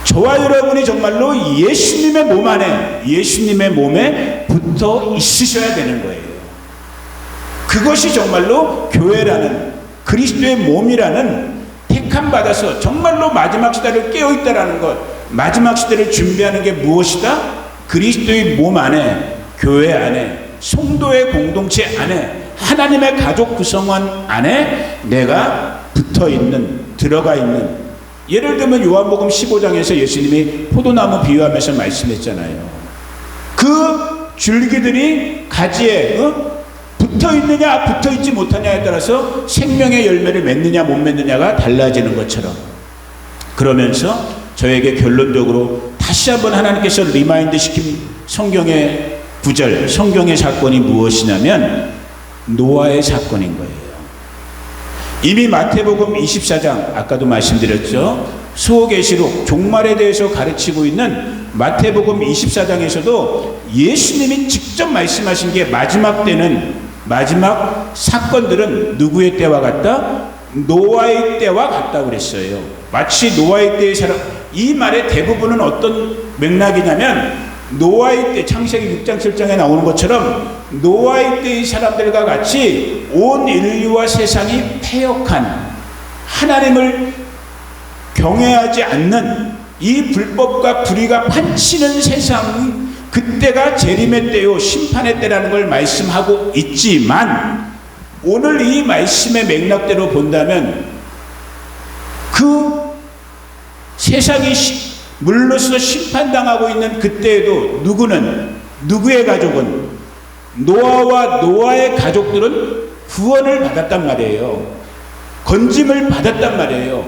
저와 여러분이 정말로 예수님의 몸 안에, 예수님의 몸에 붙어 있으셔야 되는 거예요. 그것이 정말로 교회라는, 그리스도의 몸이라는, 택함 받아서 정말로 마지막 시대를 깨어있다라는 것, 마지막 시대를 준비하는 게 무엇이다? 그리스도의 몸 안에, 교회 안에, 성도의 공동체 안에, 하나님의 가족 구성원 안에 내가 붙어있는, 들어가 있는. 예를 들면 요한복음 15장에서 예수님이 포도나무 비유하면서 말씀했잖아요. 그 줄기들이 가지에 붙어있느냐 붙어있지 못하냐에 따라서 생명의 열매를 맺느냐 못 맺느냐가 달라지는 것처럼, 그러면서 저에게 결론적으로 다시 한번 하나님께서 리마인드 시킨 성경의 구절, 성경의 사건이 무엇이냐면 노아의 사건인 거예요. 이미 마태복음 24장, 아까도 말씀드렸죠. 수호계시록, 종말에 대해서 가르치고 있는 마태복음 24장에서도 예수님이 직접 말씀하신 게 마지막 때는, 마지막 사건들은 누구의 때와 같다? 노아의 때와 같다고 그랬어요. 마치 노아의 때의 사람, 이 말의 대부분은 어떤 맥락이냐면 노아의 때, 창세기 6장 7장에 나오는 것처럼 노아의 때의 사람들과 같이 온 인류와 세상이 패역한, 하나님을 경외하지 않는 이 불법과 불의가 판치는 세상, 그때가 재림의 때요 심판의 때라는 걸 말씀하고 있지만, 오늘 이 말씀의 맥락대로 본다면 그 세상이 물로서 심판당하고 있는 그때에도 누구의 가족은, 노아와 노아의 가족들은 구원을 받았단 말이에요. 건짐을 받았단 말이에요.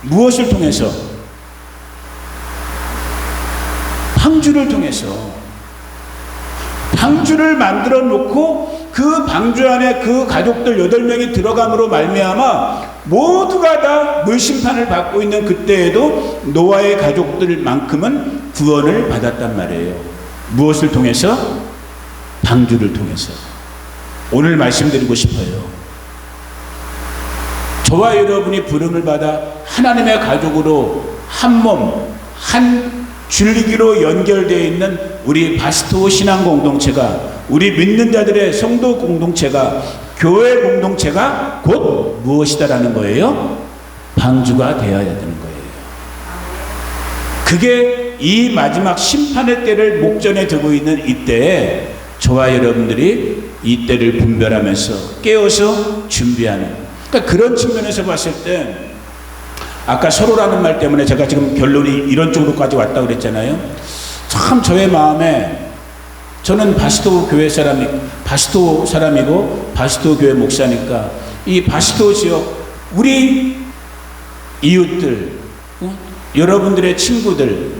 무엇을 통해서? 방주를 통해서. 방주를 만들어 놓고 그 방주 안에 그 가족들 8명이 들어감으로 말미암아 모두가 다 물심판을 받고 있는 그때에도 노아의 가족들만큼은 구원을 받았단 말이에요. 무엇을 통해서? 방주를 통해서. 오늘 말씀드리고 싶어요. 저와 여러분이 부름을 받아 하나님의 가족으로 한 몸, 한 줄기로 연결되어 있는 우리 바스토 신앙 공동체가, 우리 믿는 자들의 성도 공동체가, 교회 공동체가 곧 무엇이다라는 거예요? 방주가 되어야 되는 거예요. 그게 이 마지막 심판의 때를 목전에 두고 있는 이때에 저와 여러분들이 이 때를 분별하면서 깨어서 준비하는, 그러니까 그런 측면에서 봤을 때 아까 서로라는 말 때문에 제가 지금 결론이 이런 쪽으로까지 왔다고 그랬잖아요. 참 저의 마음에, 저는 바스토 교회 바스토 사람이고 바스토 교회 목사니까 이 바스토 지역 우리 이웃들, 여러분들의 친구들,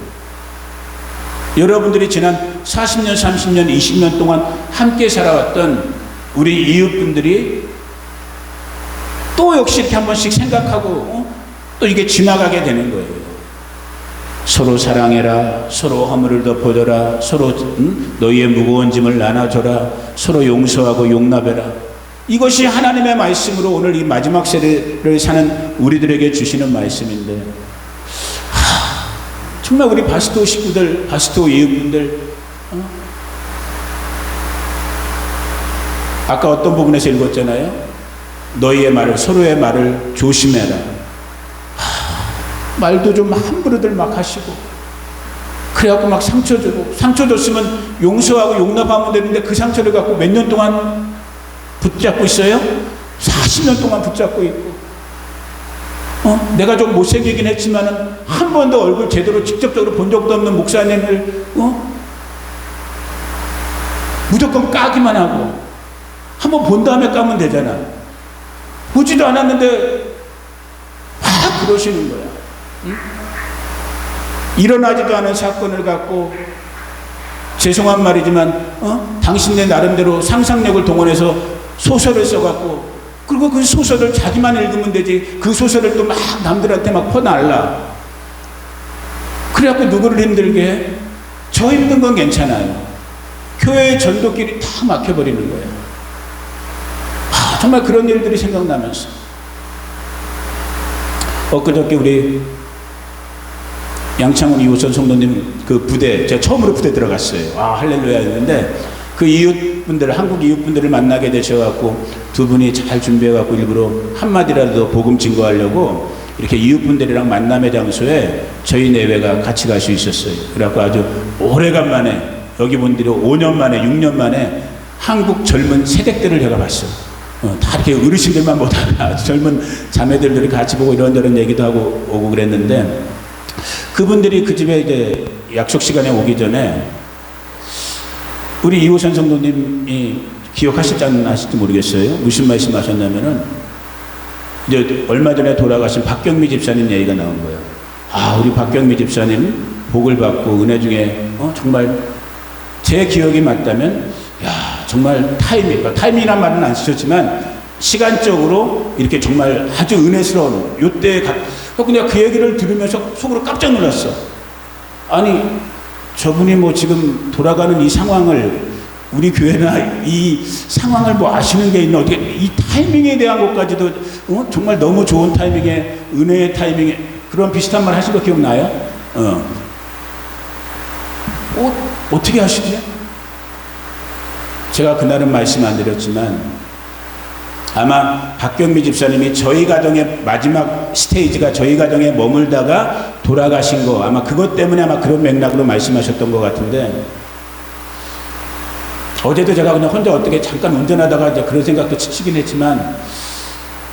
여러분들이 지난 40년, 30년, 20년 동안 함께 살아왔던 우리 이웃분들이 또 역시 이렇게 한 번씩 생각하고 또 이게 지나가게 되는 거예요. 서로 사랑해라. 서로 허물을 덮어줘라. 서로 너희의 무거운 짐을 나눠줘라. 서로 용서하고 용납해라. 이것이 하나님의 말씀으로 오늘 이 마지막 세대를 사는 우리들에게 주시는 말씀인데, 정말 우리 바스토 식구들, 바스토 이웃분들, 아까 어떤 부분에서 읽었잖아요. 너희의 말을, 서로의 말을 조심해라. 말도 좀 함부로들 막 하시고, 그래갖고 막 상처 주고, 상처 줬으면 용서하고 용납하면 되는데 그 상처를 갖고 몇 년 동안 붙잡고 있어요? 40년 동안 붙잡고 있고, 내가 좀 못생기긴 했지만은 한 번도 얼굴 제대로 직접적으로 본 적도 없는 목사님을 무조건 까기만 하고, 한번 본 다음에 까면 되잖아. 보지도 않았는데 막 그러시는 거야. 응? 일어나지도 않은 사건을 갖고, 죄송한 말이지만 당신네 나름대로 상상력을 동원해서 소설을 써갖고, 그리고 그 소설을 자기만 읽으면 되지 그 소설을 또 막 남들한테 막 퍼날라. 그래갖고 누구를 힘들게 해? 저 힘든 건 괜찮아요. 교회의 전도길이 다 막혀버리는 거예요. 정말 그런 일들이 생각나면서, 엊그저께 우리 양창훈 이호선 성도님 그 부대, 제가 처음으로 부대 들어갔어요. 할렐루야 했는데, 그 이웃분들, 한국 이웃분들을 만나게 되셔갖고 두 분이 잘 준비해갖고 일부러 한마디라도 복음 증거하려고 이렇게 이웃분들이랑 만남의 장소에 저희 내외가 같이 갈 수 있었어요. 그래갖고 아주 오래간만에, 여기 분들이 5년 만에 6년 만에 한국 젊은 세대들을 제가 봤어요. 다 이렇게 어르신들만 못하나 젊은 자매들이 같이 보고 이런저런 얘기도 하고 오고 그랬는데, 그분들이 그 집에 이제 약속 시간에 오기 전에 우리 이호선 성도님이 기억하실지 안 하실지 모르겠어요. 무슨 말씀 하셨냐면은, 이제 얼마 전에 돌아가신 박경미 집사님 얘기가 나온 거예요. 우리 박경미 집사님 복을 받고 은혜 중에 정말 제 기억이 맞다면, 정말 타이밍이란 말은 안 쓰셨지만 시간적으로 이렇게 정말 아주 은혜스러운 요때 그냥 그 얘기를 들으면서 속으로 깜짝 놀랐어. 아니, 저분이 뭐 지금 돌아가는 이 상황을, 우리 교회나 이 상황을 뭐 아시는 게 있나, 어떻게 이 타이밍에 대한 것까지도 정말 너무 좋은 타이밍에, 은혜의 타이밍에, 그런 비슷한 말 하신 거 기억나요? 어떻게 하시지? 제가 그날은 말씀 안 드렸지만, 아마 박경미 집사님이 저희 가정의 마지막 스테이지가 저희 가정에 머물다가 돌아가신 거, 아마 그것 때문에 아마 그런 맥락으로 말씀하셨던 것 같은데, 어제도 제가 그냥 혼자 어떻게 잠깐 운전하다가 이제 그런 생각도 치긴 했지만,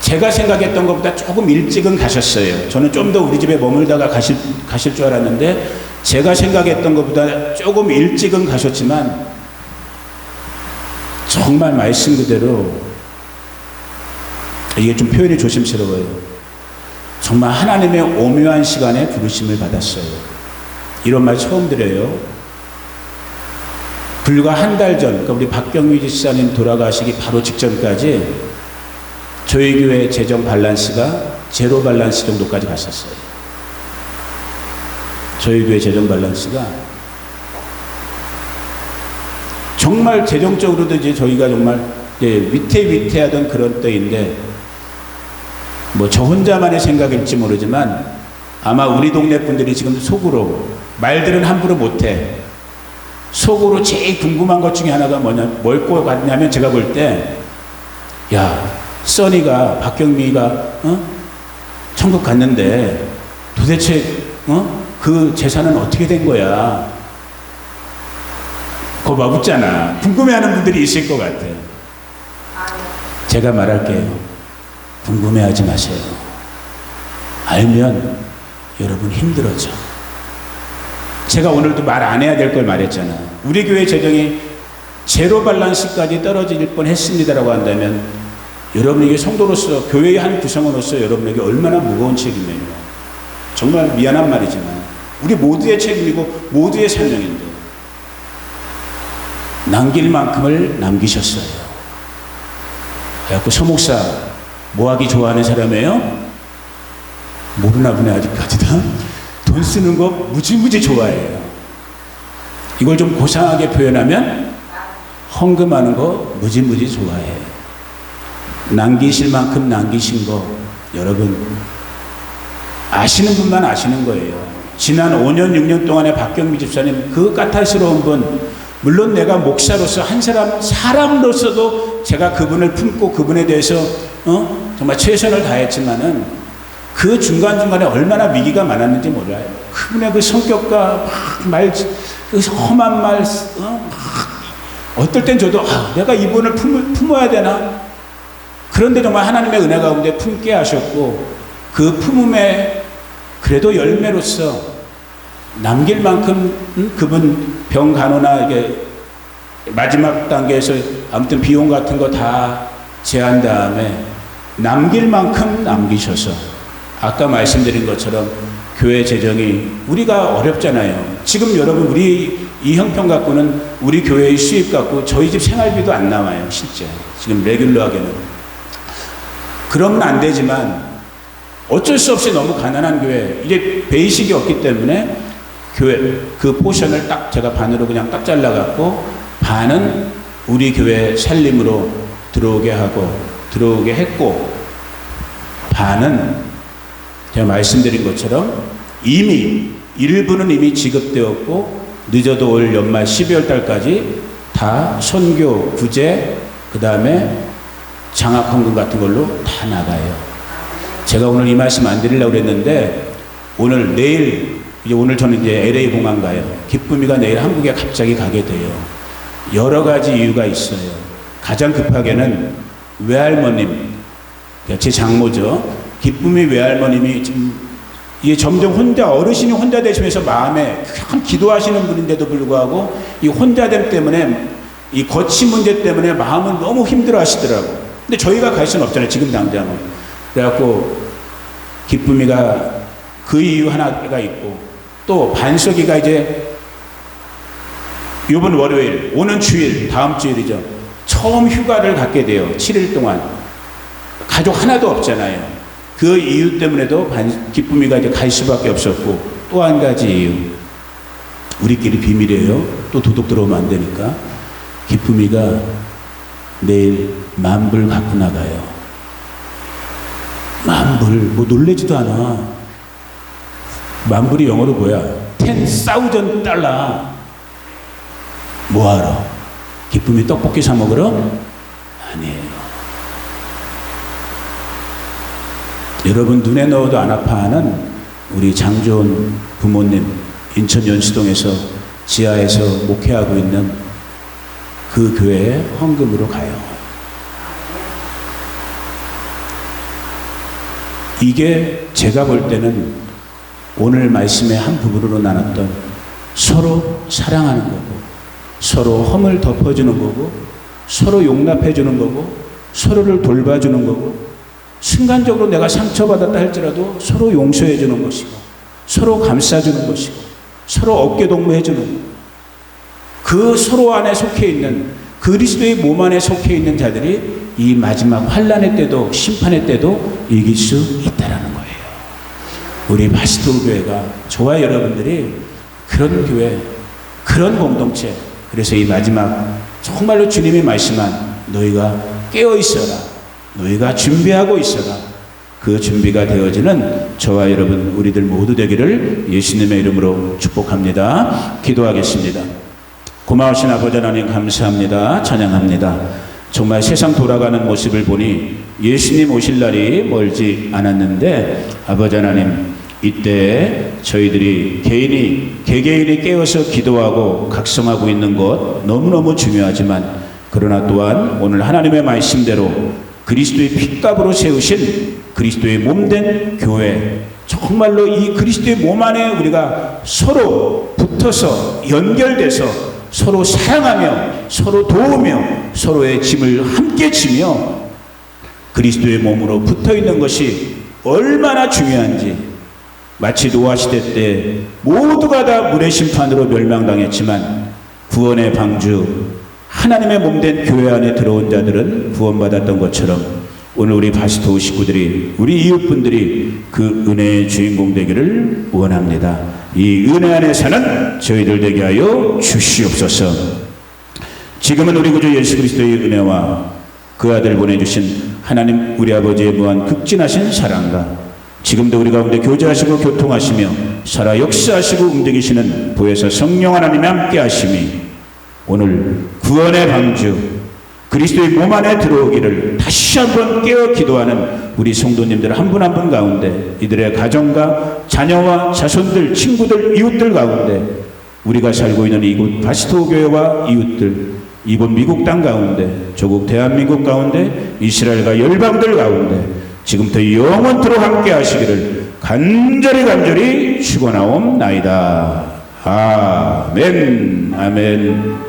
제가 생각했던 것보다 조금 일찍은 가셨어요. 저는 좀 더 우리 집에 머물다가 가실 줄 알았는데, 제가 생각했던 것보다 조금 일찍은 가셨지만, 정말 말씀 그대로, 이게 좀 표현이 조심스러워요. 정말 하나님의 오묘한 시간에 부르심을 받았어요. 이런 말 처음 들어요. 불과 한 달 전, 그러니까 우리 박경미 집사님 돌아가시기 바로 직전까지 저희 교회 재정 밸런스가 제로 밸런스 정도까지 갔었어요. 저희 교회 재정 밸런스가 정말 재정적으로도 이제 저희가 정말 위태위태하던 그런 때인데, 뭐 저 혼자만의 생각일지 모르지만 아마 우리 동네 분들이 지금 속으로, 말들은 함부로 못해, 속으로 제일 궁금한 것 중에 하나가 뭘 것 같냐면, 제가 볼 때, 써니가, 박경미가 천국 갔는데 도대체 그 재산은 어떻게 된 거야? 그거 막 묻잖아. 궁금해하는 분들이 있을 것 같아. 제가 말할게요. 궁금해하지 마세요. 알면 여러분 힘들어져. 제가 오늘도 말 안 해야 될 걸 말했잖아. 우리 교회 재정이 제로 밸런스까지 떨어질 뻔 했습니다라고 한다면, 여러분에게 성도로서, 교회의 한 구성원으로서 여러분에게 얼마나 무거운 책임이에요. 정말 미안한 말이지만 우리 모두의 책임이고 모두의 사명인데, 남길 만큼을 남기셨어요. 그래갖고 서목사 뭐하기 좋아하는 사람이에요? 모르나 보네 아직까지도. 돈 쓰는 거 무지무지 좋아해요. 이걸 좀 고상하게 표현하면 헌금하는 거 무지무지 좋아해요. 남기실 만큼 남기신 거 여러분 아시는 분만 아시는 거예요. 지난 5년 6년 동안의 박경미 집사님 그 까탈스러운 분, 물론 내가 목사로서 한 사람으로서도 제가 그분을 품고 그분에 대해서 정말 최선을 다했지만은 그 중간중간에 얼마나 위기가 많았는지 몰라요. 그분의 그 성격과 그 험한 말, 어떨 땐 저도 내가 이분을 품어야 되나? 그런데 정말 하나님의 은혜 가운데 품게 하셨고 그 품음에 그래도 열매로서 남길 만큼 그분 병 간호나 이게 마지막 단계에서 아무튼 비용 같은 거 다 제한 다음에 남길 만큼 남기셔서 아까 말씀드린 것처럼 교회 재정이 우리가 어렵잖아요. 지금 여러분 우리 이 형편 갖고는 우리 교회의 수입 갖고 저희 집 생활비도 안 나와요. 실제 지금 레귤러하게는 그러면 안 되지만 어쩔 수 없이 너무 가난한 교회 이제 베이식이 없기 때문에 교회 그 포션을 딱 제가 반으로 그냥 딱 잘라갖고 반은 우리 교회 살림으로 들어오게 했고 반은 제가 말씀드린 것처럼 이미 일부는 이미 지급되었고 늦어도 올 연말 12월 달까지 다 선교 구제 그 다음에 장학헌금 같은 걸로 다 나가요. 제가 오늘 이 말씀 안 드리려고 그랬는데 오늘 저는 이제 LA 공항 가요. 기쁨이가 내일 한국에 갑자기 가게 돼요. 여러 가지 이유가 있어요. 가장 급하게는 외할머님, 제 장모죠. 기쁨이 외할머님이 지금 이게 점점 어르신이 혼자 되시면서 마음에 참 기도하시는 분인데도 불구하고 이 혼자됨 때문에 이 거치 문제 때문에 마음은 너무 힘들어 하시더라고. 근데 저희가 갈 수는 없잖아요. 지금 당장은. 그래갖고 기쁨이가 그 이유 하나가 있고 또 반석이가 이제 이번 월요일 오는 주일 다음 주일이죠. 처음 휴가를 갖게 돼요. 7일 동안. 가족 하나도 없잖아요. 그 이유 때문에도 기쁨이가 이제 갈 수밖에 없었고 또 한 가지 이유. 우리끼리 비밀이에요. 또 도둑 들어오면 안 되니까. 기쁨이가 내일 $10,000 갖고 나가요. $10,000 뭐 놀래지도 않아. $10,000이 영어로 뭐야? $10,000 뭐하러? 기쁨이 떡볶이 사 먹으러? 아니에요. 여러분 눈에 넣어도 안 아파하는 우리 장조은 부모님 인천 연수동에서 지하에서 목회하고 있는 그 교회에 헌금으로 가요. 이게 제가 볼 때는 오늘 말씀의 한 부분으로 나눴던 서로 사랑하는 거고 서로 험을 덮어주는 거고 서로 용납해주는 거고 서로를 돌봐주는 거고 순간적으로 내가 상처받았다 할지라도 서로 용서해주는 것이고 서로 감싸주는 것이고 서로 어깨동무해주는 그 서로 안에 속해 있는 그리스도의 몸 안에 속해 있는 자들이 이 마지막 환난의 때도 심판의 때도 이길 수 있다라는 거예요. 우리 바스토 교회가 저와 여러분들이 그런 교회, 그런 공동체. 그래서 이 마지막 정말로 주님이 말씀한 너희가 깨어 있어라, 너희가 준비하고 있어라. 그 준비가 되어지는 저와 여러분 우리들 모두 되기를 예수님의 이름으로 축복합니다. 기도하겠습니다. 고마우신 아버지 하나님 감사합니다. 찬양합니다. 정말 세상 돌아가는 모습을 보니 예수님 오실 날이 멀지 않았는데 아버지 하나님 이때 저희들이 개개인이 깨어서 기도하고 각성하고 있는 것 너무너무 중요하지만 그러나 또한 오늘 하나님의 말씀대로 그리스도의 핏값으로 세우신 그리스도의 몸된 교회 정말로 이 그리스도의 몸 안에 우리가 서로 붙어서 연결돼서 서로 사랑하며 서로 도우며 서로의 짐을 함께 지며 그리스도의 몸으로 붙어있는 것이 얼마나 중요한지 마치 노아 시대 때 모두가 다 물의 심판으로 멸망당했지만 구원의 방주 하나님의 몸된 교회 안에 들어온 자들은 구원받았던 것처럼 오늘 우리 바스토 식구들이, 우리 이웃분들이 그 은혜의 주인공 되기를 원합니다. 이 은혜 안에 사는 저희들 되게 하여 주시옵소서. 지금은 우리 구주 예수 그리스도의 은혜와 그 아들 보내주신 하나님 우리 아버지의 무한 극진하신 사랑과 지금도 우리 가운데 교제하시고 교통하시며 살아 역사하시고 움직이시는 보혜사 성령 하나님의 함께 하심이 오늘 구원의 방주 그리스도의 몸 안에 들어오기를 다시 한번 깨어 기도하는 우리 성도님들 한 분 한 분 가운데, 이들의 가정과 자녀와 자손들, 친구들, 이웃들 가운데, 우리가 살고 있는 이곳 바스토 교회와 이웃들, 이곳 미국 땅 가운데, 조국 대한민국 가운데, 이스라엘과 열방들 가운데 지금부터 영원토록 함께 하시기를 간절히 축원하옵나이다. 아멘. 아멘.